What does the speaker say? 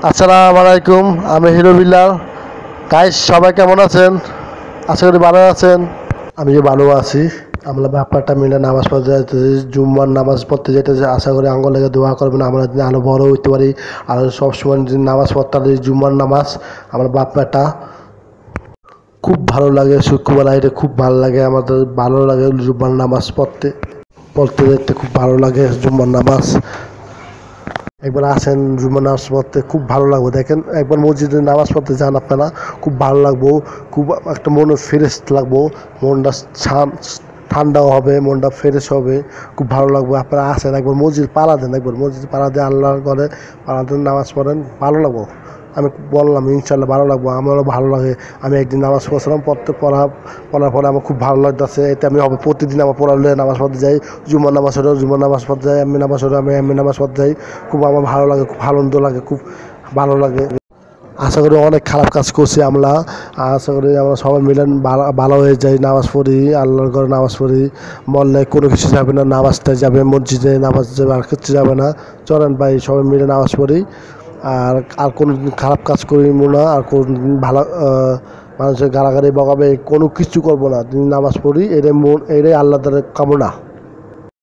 আসসালামু আলাইকুম। আমি হিরো বিল্লাল। গাইস সবাই কেমন আছেন? আশা করি ভালো আছেন। আমিও ভালো আছি। আমরা ব্যাপারটা মিলে নামাজ পড়তে যাইতেছি, জুম্মার নামাজ পড়তে যেতেছি। আশা করি আঙ্গল লেগে দোয়া করবেন, আমরা যদি আরো বড় হইতে পারি, আর সবসময় যদি নামাজ পড়তে পারি, জুম্মার নামাজ আমার ব্যাপারটা খুব ভালো লাগে। শুক্রবার আইতে খুব ভালো লাগে, আমাদের ভালো লাগে জুম্মার নামাজ পড়তে পড়তে যেতে খুব ভালো লাগে জুম্মার নামাজ। একবার আসেন জুম্মার নামাজ পড়তে, খুব ভালো লাগবে। দেখেন একবার মসজিদে নামাজ পড়তে যান আপনারা, খুব ভালো লাগবো। খুব একটা মনে ফ্রেশ লাগবো, মনটা ঠান্ডাও হবে, মনটা ফ্রেশ হবে, খুব ভালো লাগবে। আপনারা আসেন একবার মসজিদ পাড়া দেন, একবার মসজিদ পাড়া দিয়ে আল্লাহর ঘরে পাড়া দেন, নামাজ পড়েন, ভালো লাগবো। আমি বললাম ইনশাল্লাহ ভালো লাগবো, আমারও ভালো লাগে। আমি একদিন নামাজ পড়ছিলাম, পড়ার পরে আমার খুব ভালো লাগতেছে। এতে আমি হবে প্রতিদিন আমার পড়ালে নামাজ পড়তে যাই, জুম্মার নামাজ হলেও জুম্মার নামাজ পড়তে যাই, আমি নামাজ হলেও আমি নামাজ পড়তে যাই। খুব আমার ভালো লাগে, খুব আনন্দ লাগে, খুব ভালো লাগে। আশা করি অনেক খারাপ কাজ করছি আমরা, আশা করি আমরা সবাই মিলে ভালো হয়ে যাই। নামাজ পড়ি, আল্লাহর ঘরে নামাজ পড়ি, মরলে কোনো কিছু যাবে না, নামাজটা যাবে মসজিদে, নামাজ যাবে, আর কিছু যাবে না। চলেন ভাই সবাই মিলে নামাজ পড়ি, আর আর কোনো দিন খারাপ কাজ করিব না, আর কোনো দিন ভালো মানুষের গালাগালি বকাবে কোনো কিছু করবো না। নামাজ পড়ি, এটাই আল্লাহ তাআলার কামনা।